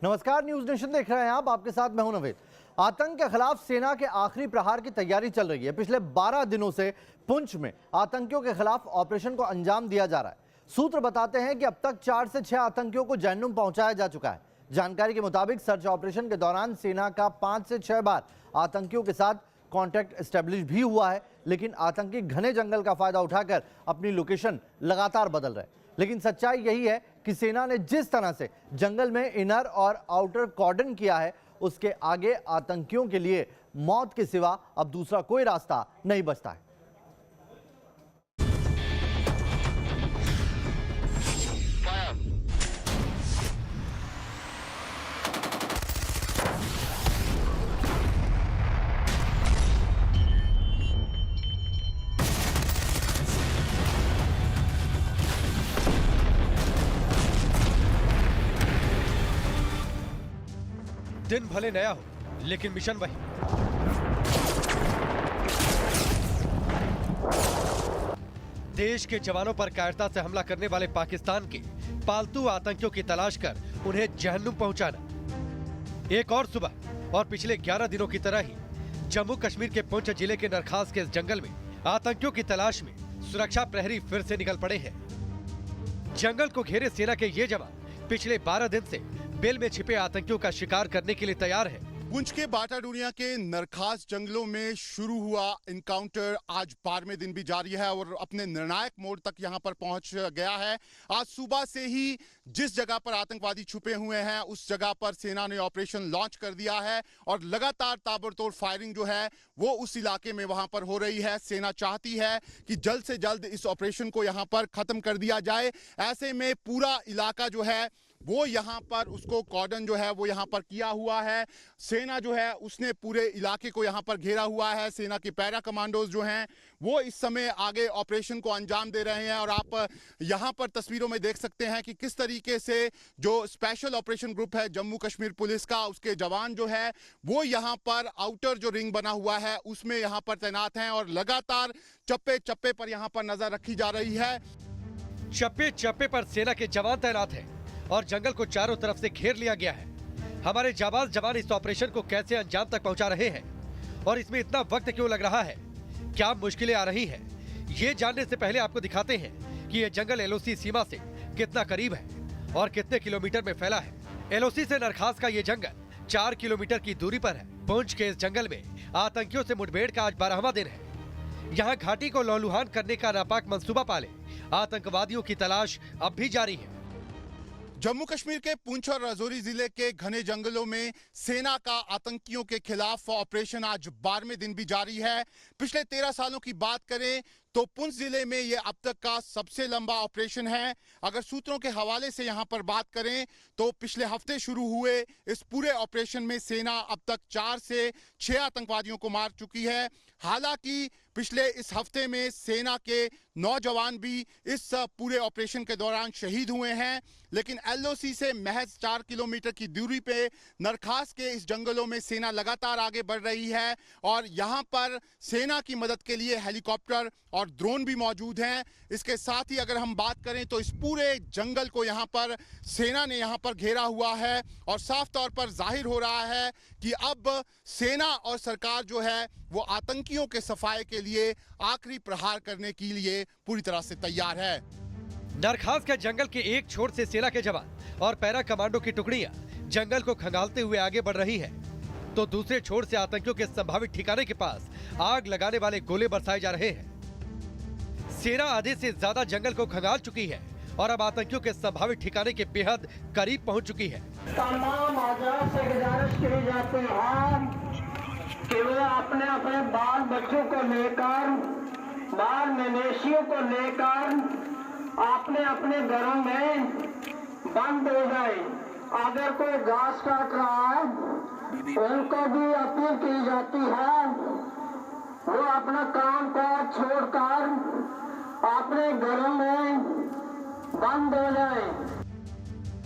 नमस्कार, news nation देख रहे हैं आप। आपके साथ मैं हूं नवेद। आतंक के खिलाफ सेना के आखिरी प्रहार की तैयारी चल रही है। पिछले 12 दिनों से पुंछ में आतंकियों के खिलाफ ऑपरेशन को अंजाम दिया जा रहा है। सूत्र बताते हैं कि अब तक 4 से 6 आतंकियों को जहन्नुम पहुंचाया जा चुका है। जानकारी के मुताबिक सर्च ऑपरेशन के दौरान सेना का 5 से 6 बार आतंकियों के साथ कॉन्टैक्ट एस्टेब्लिश भी हुआ है, लेकिन आतंकी घने जंगल का फायदा उठाकर अपनी लोकेशन लगातार बदल रहे हैं। लेकिन सच्चाई यही है कि सेना ने जिस तरह से जंगल में इनर और आउटर कॉर्डन किया है, उसके आगे आतंकियों के लिए मौत के सिवा अब दूसरा कोई रास्ता नहीं बचता है। दिन भले नया हो, लेकिन मिशन वही। देश के जवानों पर कायरता से हमला करने वाले पाकिस्तान के पालतू आतंकियों की तलाश कर उन्हें जहन्नुम पहुंचाना। एक और सुबह और पिछले 11 दिनों की तरह ही जम्मू कश्मीर के पुंछ जिले के नरखास के इस जंगल में आतंकियों की तलाश में सुरक्षा प्रहरी फिर से निकल पड़े हैं। जंगल को घेरे सेना के ये जवान पिछले 12 दिन से बेल में छिपे आतंकियों का शिकार करने के लिए तैयार है। पुंछ के बाटाडूनिया के नरखास जंगलों में शुरू हुआ इनकाउंटर आज 12वें दिन भी जारी है और अपने निर्णायक मोड़ तक यहां पर पहुंच गया है। आज सुबह से ही जिस जगह पर आतंकवादी छुपे हुए हैं उस जगह पर सेना ने ऑपरेशन लॉन्च कर दिया है और लगातार ताबड़तोड़ फायरिंग जो है वो उस इलाके में वहां पर हो रही है। सेना चाहती है कि जल्द से जल्द इस ऑपरेशन को यहां पर खत्म कर दिया जाए। ऐसे में पूरा इलाका जो है वो यहाँ पर उसको कॉर्डन जो है वो यहाँ पर किया हुआ है। सेना जो है उसने पूरे इलाके को यहाँ पर घेरा हुआ है। सेना के पैरा कमांडोज जो हैं वो इस समय आगे ऑपरेशन को अंजाम दे रहे हैं और आप यहाँ पर तस्वीरों में देख सकते हैं कि किस तरीके से जो स्पेशल ऑपरेशन ग्रुप है जम्मू कश्मीर पुलिस का, उसके जवान जो है वो यहाँ पर आउटर जो रिंग बना हुआ है उसमें यहाँ पर तैनात हैं और लगातार चप्पे चप्पे पर यहाँ पर नजर रखी जा रही है। चप्पे चप्पे पर सेना के जवान तैनात हैं और जंगल को चारों तरफ से घेर लिया गया है। हमारे जाबाज जवान इस ऑपरेशन को कैसे अंजाम तक पहुंचा रहे हैं और इसमें इतना वक्त क्यों लग रहा है, क्या मुश्किलें आ रही हैं, ये जानने से पहले आपको दिखाते हैं कि ये जंगल एलओसी सीमा से कितना करीब है और कितने किलोमीटर में फैला है। एलओसी से नरखास का ये जंगल 4 किलोमीटर की दूरी पर है। पुंछ के इस जंगल में आतंकियों से मुठभेड़ का आज 12वां दिन है। यहाँ घाटी को लहूलुहान करने का नापाक मंसूबा पाले आतंकवादियों की तलाश अब भी जारी है। जम्मू कश्मीर के पुंछ और राजौरी जिले के घने जंगलों में सेना का आतंकियों के खिलाफ ऑपरेशन आज 12वें दिन भी जारी है। पिछले 13 सालों की बात करें तो पुंछ जिले में ये अब तक का सबसे लंबा ऑपरेशन है। अगर सूत्रों के हवाले से यहाँ पर बात करें तो पिछले हफ्ते शुरू हुए इस पूरे ऑपरेशन में सेना अब तक 4 से 6 आतंकवादियों को मार चुकी है। हालांकि पिछले इस हफ्ते में सेना के 9 जवान भी इस पूरे ऑपरेशन के दौरान शहीद हुए हैं। लेकिन एलओसी से महज 4 किलोमीटर की दूरी पे नरखास के इस जंगलों में सेना लगातार आगे बढ़ रही है और यहाँ पर सेना की मदद के लिए हेलीकॉप्टर और ड्रोन भी मौजूद हैं। इसके साथ ही अगर हम बात करें तो इस पूरे जंगल को यहाँ पर सेना ने यहाँ पर घेरा हुआ है और साफ तौर पर जाहिर हो रहा है कि अब सेना और सरकार जो है वो आतंकियों के सफाए के लिए आखिरी प्रहार करने के लिए पूरी तरह से तैयार है। नरखास के जंगल के एक छोर से सेना के जवान और पैरा कमांडो की टुकड़ियां जंगल को खंगालते हुए आगे बढ़ रही है, तो दूसरे छोर से आतंकियों के संभावित ठिकाने के पास आग लगाने वाले गोले बरसाए जा रहे हैं। सेना आधे से ज्यादा जंगल को खंगाल चुकी है और अब आतंकियों के संभावित ठिकाने के बेहद करीब पहुंच चुकी है। तमाम आजाद से गुजारिश की जाती है कि वे अपने अपने बाल बच्चों को लेकर, बाल मवेशियों को लेकर अपने अपने घरों में बंद हो गए। अगर कोई घास काट रहा है उनको भी अपील की जाती है वो अपना काम काज छोड़कर अपने घरों में बंद हो जाए।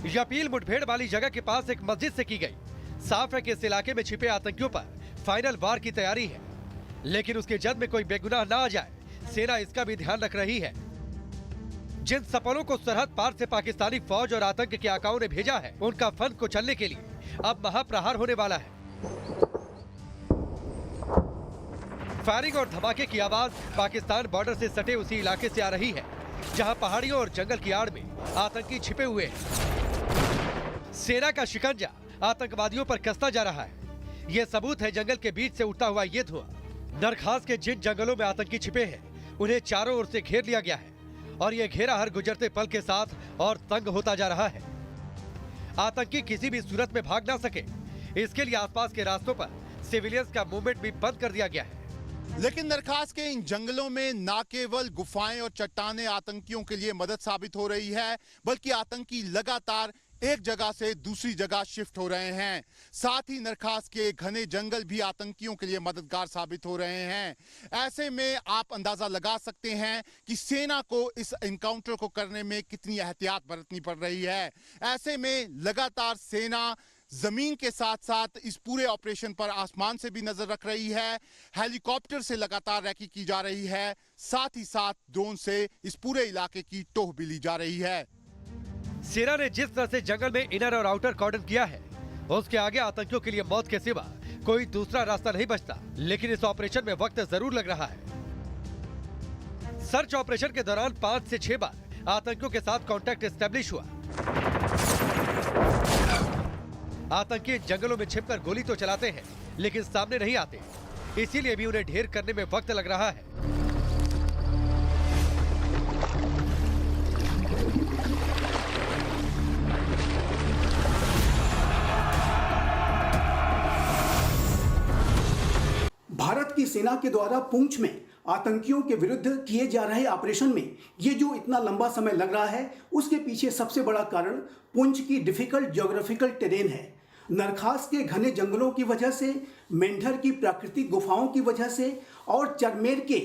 यह अपील मुठभेड़ वाली जगह के पास एक मस्जिद से की गई। साफ है कि इस इलाके में छिपे आतंकियों पर फाइनल वार की तैयारी है, लेकिन उसके जद में कोई बेगुनाह ना आ जाए, सेना इसका भी ध्यान रख रही है। जिन सपनों को सरहद पार से पाकिस्तानी फौज और आतंक के आकाओं ने भेजा है, उनका फन कुचलने के लिए अब महाप्रहार होने वाला है। फायरिंग और धमाके की आवाज पाकिस्तान बॉर्डर से सटे उसी इलाके से आ रही है जहां पहाड़ियों और जंगल की आड़ में आतंकी छिपे हुए हैं। सेना का शिकंजा आतंकवादियों पर कसता जा रहा है। ये सबूत है जंगल के बीच से उठता हुआ ये धुआं। नरखास के जिन जंगलों में आतंकी छिपे हैं, उन्हें चारों ओर से घेर लिया गया है और ये घेरा हर गुजरते पल के साथ और तंग होता जा रहा है। आतंकी किसी भी सूरत में भाग ना सके, इसके लिए आसपास के रास्तों पर सिविलियंस का मूवमेंट भी बंद कर दिया गया है। लेकिन नरखास के इन जंगलों में न केवल गुफाएं और चट्टानें आतंकियों के लिए मदद साबित हो रही है, बल्कि आतंकी लगातार एक जगह से दूसरी जगह शिफ्ट हो रहे हैं। साथ ही नरखास के घने जंगल भी आतंकियों के लिए मददगार साबित हो रहे हैं। ऐसे में आप अंदाजा लगा सकते हैं कि सेना को इस एनकाउंटर को करने में कितनी एहतियात बरतनी पड़ रही है। ऐसे में लगातार सेना जमीन के साथ साथ इस पूरे ऑपरेशन पर आसमान से भी नजर रख रही है। हेलीकॉप्टर से लगातार रैकी की जा रही है, साथ ही साथ ड्रोन से इस पूरे इलाके की टोह भी ली जा रही है। सेना ने जिस तरह से जंगल में इनर और आउटर कॉर्डन किया है, उसके आगे आतंकियों के लिए मौत के सिवा कोई दूसरा रास्ता नहीं बचता। लेकिन इस ऑपरेशन में वक्त जरूर लग रहा है। सर्च ऑपरेशन के दौरान 5 से 6 बार आतंकियों के साथ कांटेक्ट एस्टेब्लिश हुआ। आतंकी जंगलों में छिपकर गोली तो चलाते हैं, लेकिन सामने नहीं आते, इसीलिए भी उन्हें ढेर करने में वक्त लग रहा है। भारत की सेना के द्वारा पुंछ में आतंकियों के विरुद्ध किए जा रहे ऑपरेशन में ये जो इतना लंबा समय लग रहा है, उसके पीछे सबसे बड़ा कारण पुंछ की डिफिकल्ट ज्योग्राफिकल टेरेन है। नरखास के घने जंगलों की वजह से, मेंढर की प्राकृतिक गुफाओं की वजह से और चरमेर के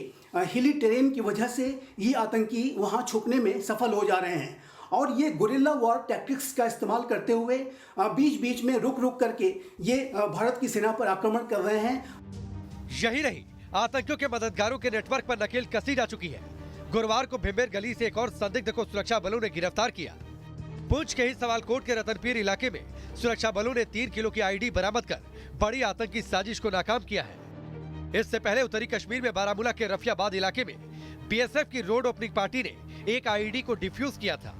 हिली टेरेन की वजह से ये आतंकी वहाँ छुपने में सफल हो जा रहे हैं। और ये गुरिल्ला वॉर टैक्टिक्स का इस्तेमाल करते हुए बीच बीच में रुक रुक करके ये भारत की सेना पर आक्रमण कर रहे हैं। यही नहीं, आतंकियों के मददगारों के नेटवर्क पर नकेल कसी जा चुकी है। गुरुवार को भिम्बेर गली से एक और संदिग्ध को सुरक्षा बलों ने गिरफ्तार किया। पुंछ के ही सवालकोट के रतनपीर इलाके में सुरक्षा बलों ने 3 किलो की आईडी बरामद कर बड़ी आतंकी साजिश को नाकाम किया है। इससे पहले उत्तरी कश्मीर में बारामूला के रफियाबाद इलाके में बीएसएफ की रोड ओपनिंग पार्टी ने एक आईडी को डिफ्यूज किया था।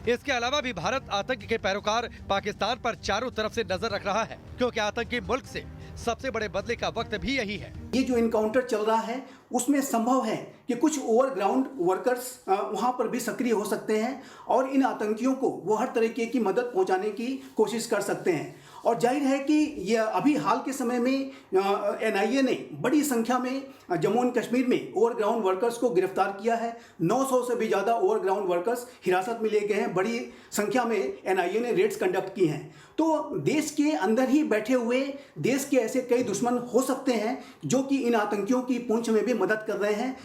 इसके अलावा भी भारत आतंक के पैरोकार पाकिस्तान पर चारों तरफ से नजर रख रहा है, क्योंकि आतंकी मुल्क से सबसे बड़े बदले का वक्त भी यही है। ये जो इनकाउंटर चल रहा है उसमें संभव है कि कुछ ओवरग्राउंड वर्कर्स वहां पर भी सक्रिय हो सकते हैं और इन आतंकियों को वो हर तरीके की मदद पहुंचाने की कोशिश कर सकते हैं। और जाहिर है कि ये अभी हाल के समय में एनआईए ने बड़ी संख्या में जम्मू एंड कश्मीर में ओवरग्राउंड वर्कर्स को गिरफ्तार किया है। 900 से भी ज़्यादा ओवरग्राउंड वर्कर्स हिरासत में लिए गए हैं। बड़ी संख्या में एनआईए ने रेड्स कंडक्ट की हैं। तो देश के अंदर ही बैठे हुए देश के ऐसे कई दुश्मन हो सकते हैं जो कि इन आतंकियों की पुंछ में भी मदद कर रहे हैं।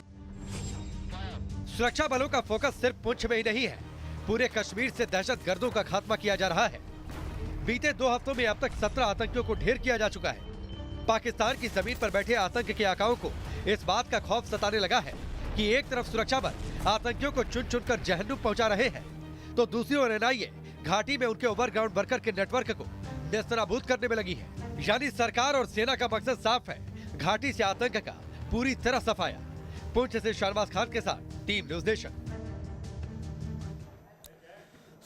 सुरक्षा बलों का फोकस सिर्फ पुंछ में ही नहीं है, पूरे कश्मीर से दहशतगर्दों का खात्मा किया जा रहा है। बीते 2 हफ्तों में अब तक 17 आतंकियों को ढेर किया जा चुका है। पाकिस्तान की जमीन पर बैठे आतंक के आकाओं को इस बात का खौफ सताने लगा है कि एक तरफ सुरक्षा बल आतंकियों को चुन चुनकर जहन्नुम पहुंचा रहे हैं, तो दूसरी ओर एनआईए घाटी में उनके ओवरग्राउंड वर्कर के नेटवर्क को नेस्तनाबूद करने में लगी है। यानी सरकार और सेना का मकसद साफ है, घाटी से आतंक का पूरी तरह सफाया। पुंछ से शहबाज खान के साथ टीम न्यूज़ नेशन।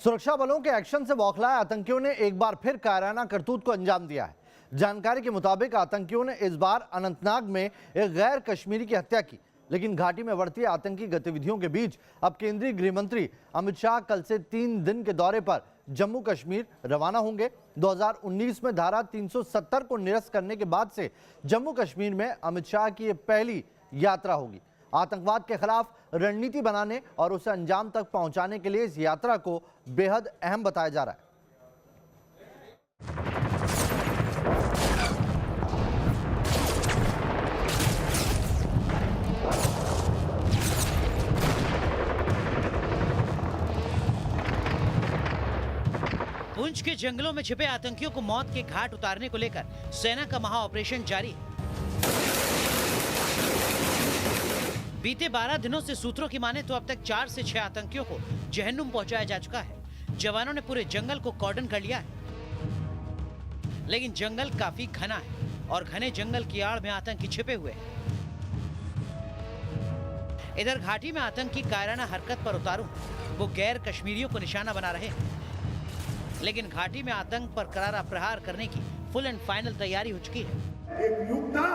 सुरक्षा बलों के एक्शन से बौखलाए आतंकियों ने एक बार फिर कायराना करतूत को अंजाम दिया है। जानकारी के मुताबिक आतंकियों ने इस बार अनंतनाग में एक गैर कश्मीरी की हत्या की। लेकिन घाटी में बढ़ती आतंकी गतिविधियों के बीच अब केंद्रीय गृह मंत्री अमित शाह कल से 3 दिन के दौरे पर जम्मू कश्मीर रवाना होंगे। 2019 में धारा 370 को निरस्त करने के बाद से जम्मू कश्मीर में अमित शाह की यह पहली यात्रा होगी। आतंकवाद के खिलाफ रणनीति बनाने और उसे अंजाम तक पहुंचाने के लिए इस यात्रा को बेहद अहम बताया जा रहा है। पुंछ के जंगलों में छिपे आतंकियों को मौत के घाट उतारने को लेकर सेना का महा ऑपरेशन जारी है। बीते 12 दिनों से सूत्रों की माने तो अब तक 4 से 6 आतंकियों को जहन्नुम पहुंचाया जा चुका है। जवानों ने पूरे जंगल को कॉर्डन कर लिया है, लेकिन जंगल काफी घना है और घने जंगल की आड़ में आतंकी छिपे हुए हैं। इधर घाटी में आतंकी कायराना हरकत पर उतारू वो गैर कश्मीरियों को निशाना बना रहे हैं, लेकिन घाटी में आतंक पर करारा प्रहार करने की फुल एंड फाइनल तैयारी हो चुकी है। एक युग था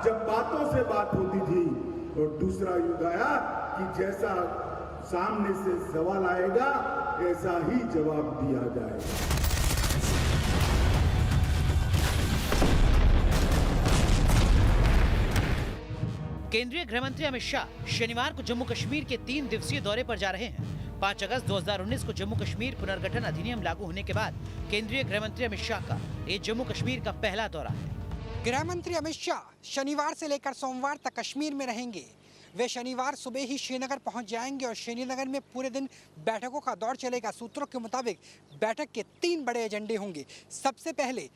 जब बातों से बात होती थी और दूसरा युग आया कि जैसा सामने से सवाल आएगा ऐसा ही जवाब दिया जाएगा। केंद्रीय गृह मंत्री अमित शाह शनिवार को जम्मू कश्मीर के 3 दिवसीय दौरे पर जा रहे हैं। 5 अगस्त 2019 को जम्मू कश्मीर पुनर्गठन अधिनियम लागू होने के बाद केंद्रीय गृह मंत्री अमित शाह का ये जम्मू कश्मीर का पहला दौरा है। गृह मंत्री अमित शाह शनिवार से लेकर सोमवार तक कश्मीर में रहेंगे। वे शनिवार सुबह ही श्रीनगर पहुंच जाएंगे और श्रीनगर में पूरे दिन बैठकों का दौर चलेगा। सूत्रों के मुताबिक बैठक के 3 बड़े एजेंडे होंगे। सबसे पहले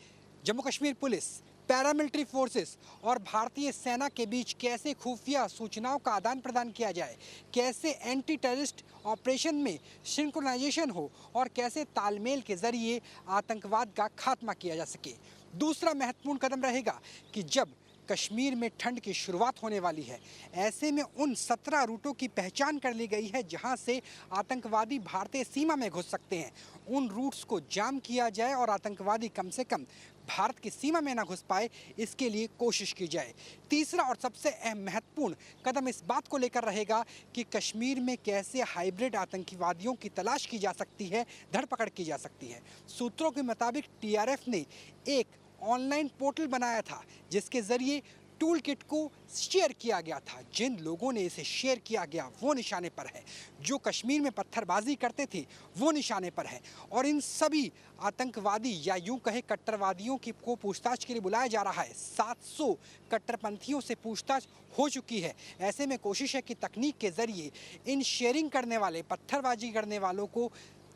Jammu Kashmir police, paramilitary forces और भारतीय सेना के बीच कैसे खुफिया सूचनाओं का आदान प्रदान किया जाए, कैसे एंटी टेररिस्ट ऑपरेशन में सिंक्रोनाइजेशन हो और कैसे तालमेल के जरिए आतंकवाद का खात्मा किया जा सके। दूसरा महत्वपूर्ण कदम रहेगा कि जब कश्मीर में ठंड की शुरुआत होने वाली है, ऐसे में उन 17 रूटों की पहचान कर ली गई है जहां से आतंकवादी भारतीय सीमा में घुस सकते हैं। उन रूट्स को जाम किया जाए और आतंकवादी कम से कम भारत की सीमा में ना घुस पाए, इसके लिए कोशिश की जाए। तीसरा और सबसे अहम महत्वपूर्ण कदम इस बात को लेकर रहेगा कि कश्मीर में कैसे हाइब्रिड आतंकवादियों की तलाश की जा सकती है, धरपकड़ की जा सकती है। सूत्रों के मुताबिक टीआरएफ ने एक ऑनलाइन पोर्टल बनाया था जिसके जरिए टूल किट को शेयर किया गया था। जिन लोगों ने इसे शेयर किया गया वो निशाने पर है, जो कश्मीर में पत्थरबाजी करते थे वो निशाने पर है और इन सभी आतंकवादी या यूं कहे कट्टरवादियों की को पूछताछ के लिए बुलाया जा रहा है। 700 कट्टरपंथियों से पूछताछ हो चुकी है। ऐसे में कोशिश है कि तकनीक के जरिए इन शेयरिंग करने वाले, पत्थरबाजी करने वालों को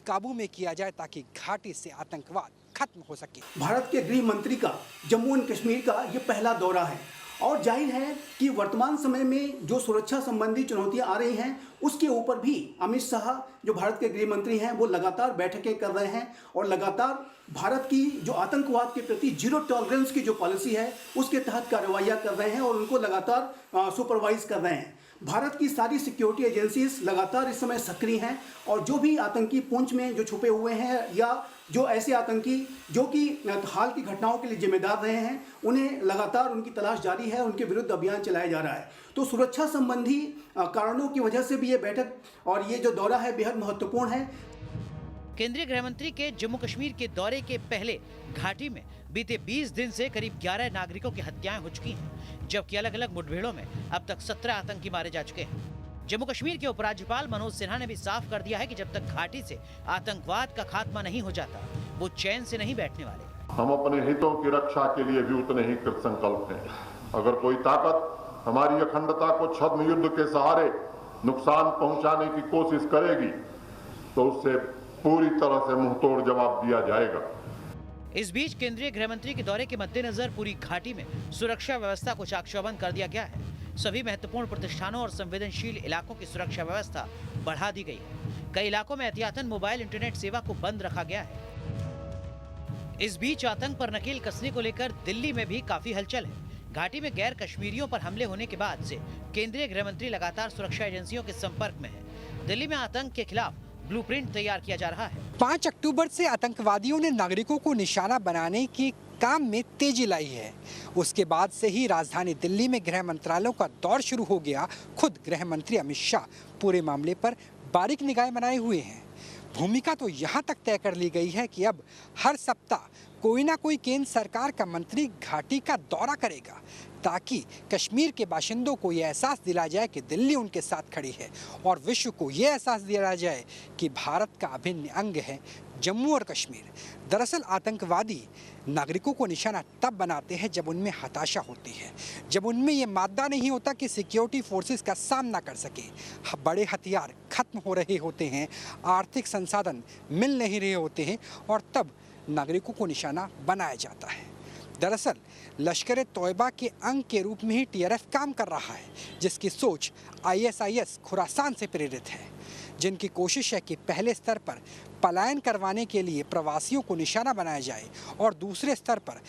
काबू में किया जाए ताकि घाटी से आतंकवाद खत्म हो सके। भारत के गृह मंत्री का जम्मू एंड कश्मीर का ये पहला दौरा है और जाहिर है कि वर्तमान समय में जो सुरक्षा संबंधी चुनौतियां आ रही हैं उसके ऊपर भी अमित शाह जो भारत के गृह मंत्री हैं वो लगातार बैठकें कर रहे हैं और लगातार भारत की जो आतंकवाद के प्रति जीरो टॉलरेंस की जो पॉलिसी है उसके तहत कार्रवाइयाँ कर रहे हैं और उनको लगातार सुपरवाइज कर रहे हैं। भारत की सारी सिक्योरिटी एजेंसीज लगातार इस समय सक्रिय हैं और जो भी आतंकी पुंछ में जो छुपे हुए हैं या जो ऐसे आतंकी जो कि हाल की घटनाओं के लिए जिम्मेदार रहे हैं, उन्हें लगातार उनकी तलाश जारी है, उनके विरुद्ध अभियान चलाया जा रहा है। तो सुरक्षा संबंधी कारणों की वजह से भी ये बैठक और ये जो दौरा है बेहद महत्वपूर्ण है। केंद्रीय गृह मंत्री के जम्मू कश्मीर के दौरे के पहले घाटी में बीते 20 दिन से करीब 11 नागरिकों की हत्याएं हो चुकी हैं, जबकि अलग अलग मुठभेड़ों में अब तक 17 आतंकी मारे जा चुके हैं। जम्मू कश्मीर के उपराज्यपाल मनोज सिन्हा ने भी साफ कर दिया है कि जब तक घाटी से आतंकवाद का खात्मा नहीं हो जाता वो चैन से नहीं बैठने वाले। हम अपने हितों की रक्षा के लिए भी उतने ही कृतसंकल्प हैं। अगर कोई ताकत हमारी अखंडता को छद्म युद्ध के सहारे नुकसान पहुंचाने की कोशिश करेगी तो उससे पूरी तरह से मुंहतोड़ जवाब दिया जाएगा। इस बीच केंद्रीय गृह मंत्री के दौरे के मद्देनजर पूरी घाटी में सुरक्षा व्यवस्था को चाक-चौबंद कर दिया गया है। सभी महत्वपूर्ण प्रतिष्ठानों और संवेदनशील इलाकों की सुरक्षा व्यवस्था बढ़ा दी गई है। कई इलाकों में एहतियातन मोबाइल इंटरनेट सेवा को बंद रखा गया है। इस बीच आतंक पर नकेल कसने को लेकर दिल्ली में भी काफी हलचल है। घाटी में गैर कश्मीरियों पर हमले होने के बाद से केंद्रीय गृह मंत्री लगातार सुरक्षा एजेंसियों के संपर्क में है। दिल्ली में आतंक के खिलाफ ब्लूप्रिंट तैयार किया जा रहा है। 5 अक्टूबर से आतंकवादियों ने नागरिकों को निशाना बनाने के काम में तेजी लाई है। उसके बाद से ही राजधानी दिल्ली में गृह मंत्रालयों का दौर शुरू हो गया। खुद गृह मंत्री अमित शाह पूरे मामले पर बारीक निगाहें बनाए हुए हैं। भूमिका तो यहाँ तक तय कर ली गई है कि अब हर सप्ताह कोई ना कोई केंद्र सरकार का मंत्री घाटी का दौरा करेगा ताकि कश्मीर के बाशिंदों को ये एहसास दिलाया जाए कि दिल्ली उनके साथ खड़ी है और विश्व को ये एहसास दिलाया जाए कि भारत का अभिन्न अंग है जम्मू और कश्मीर। दरअसल आतंकवादी नागरिकों को निशाना तब बनाते हैं जब उनमें हताशा होती है, जब उनमें ये मादा नहीं होता कि सिक्योरिटी फोर्सेस का सामना कर सके। बड़े हथियार खत्म हो रहे होते हैं, आर्थिक संसाधन मिल नहीं रहे होते हैं और तब नागरिकों को निशाना बनाया जाता है। दरअसल लश्कर तौयबा के अंग के रूप में ही टीआरएफ काम कर रहा है, जिसकी सोच आईएसआईएस खुरासान से प्रेरित है, जिनकी कोशिश है कि पहले स्तर पर पलायन करवाने के लिए प्रवासियों को निशाना बनाया जाए और दूसरे स्तर पर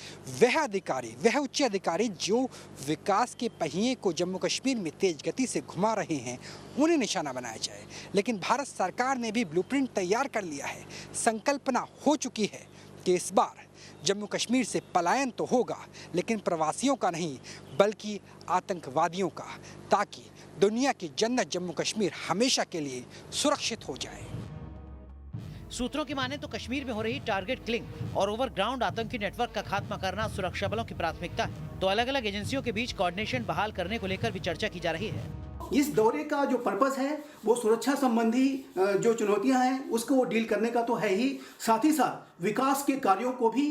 वह उच्च अधिकारी जो विकास के पहिए को जम्मू कश्मीर में तेज गति से घुमा रहे हैं उन्हें निशाना बनाया जाए। लेकिन भारत सरकार ने भी ब्लूप्रिंट तैयार कर लिया है। संकल्पना हो चुकी है कि इस बार जम्मू कश्मीर से पलायन तो होगा, लेकिन प्रवासियों का नहीं बल्कि आतंकवादियों का, ताकि दुनिया की जन्नत जम्मू कश्मीर हमेशा के लिए सुरक्षित हो जाए। सूत्रों की माने तो कश्मीर में हो रही टारगेट किलिंग और ओवरग्राउंड आतंकी नेटवर्क का खात्मा करना सुरक्षा बलों की प्राथमिकता है, तो अलग अलग एजेंसियों के बीच कोऑर्डिनेशन बहाल करने को लेकर भी चर्चा की जा रही है। इस दौरे का जो पर्पस है वो सुरक्षा संबंधी जो चुनौतियां हैं उसको वो डील करने का तो है ही, साथ ही साथ विकास के कार्यों को भी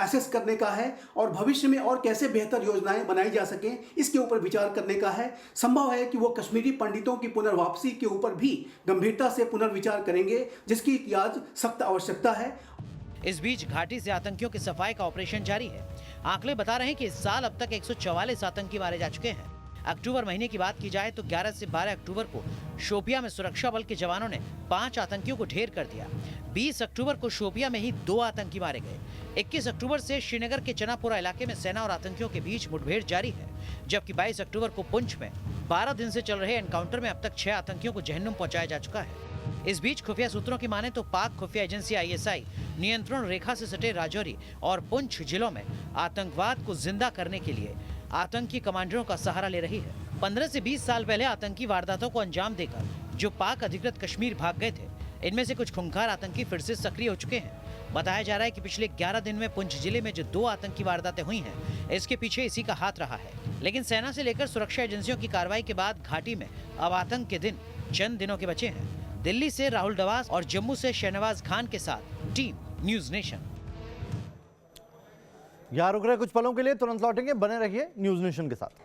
एसेस करने का है और भविष्य में और कैसे बेहतर योजनाएं बनाई जा सकें इसके ऊपर विचार करने का है। संभव है कि वो कश्मीरी पंडितों की पुनर्वापसी के ऊपर भी गंभीरता से पुनर्विचार करेंगे, जिसकी आज सख्त आवश्यकता है। इस बीच घाटी से आतंकियों की सफाई का ऑपरेशन जारी है। आंकड़े बता रहे हैं कि इस साल अब तक 144 आतंकी मारे जा चुके हैं। अक्टूबर महीने की बात की जाए तो 11 से 12 अक्टूबर को शोपिया में सुरक्षा बल के जवानों ने 5 आतंकियों को ढेर कर दिया। 20 अक्टूबर को शोपिया में ही 2 आतंकी मारे गए। 21 अक्टूबर से श्रीनगर के चनापुरा इलाके में सेना और आतंकियों के बीच मुठभेड़ जारी है, जबकि 22 अक्टूबर को पुंछ में 12 दिन से चल रहे एनकाउंटर में अब तक 6 आतंकियों को जहन्नुम पहुंचाया जा चुका है। इस बीच खुफिया सूत्रों की माने तो पाक खुफिया एजेंसी आईएसआई नियंत्रण रेखा से सटे राजौरी और पुंछ जिलों में आतंकवाद को जिंदा करने के लिए आतंकी कमांडरों का सहारा ले रही है। 15 से 20 साल पहले आतंकी वारदातों को अंजाम देकर जो पाक अधिकृत कश्मीर भाग गए थे, इनमें से कुछ खूंखार आतंकी फिर से सक्रिय हो चुके हैं। बताया जा रहा है कि पिछले 11 दिन में पुंछ जिले में जो 2 आतंकी वारदातें हुई हैं, इसके पीछे इसी का हाथ रहा है। लेकिन सेना से लेकर सुरक्षा एजेंसियों की कार्रवाई के बाद घाटी में अब आतंक के दिन चंद दिनों के बचे हैं। दिल्ली से राहुल डवास और जम्मू से शहनवाज खान के साथ टीम न्यूज नेशन। यहाँ रुक रहे कुछ पलों के लिए, तुरंत लौटेंगे, बने रहिए न्यूज नेशन के साथ।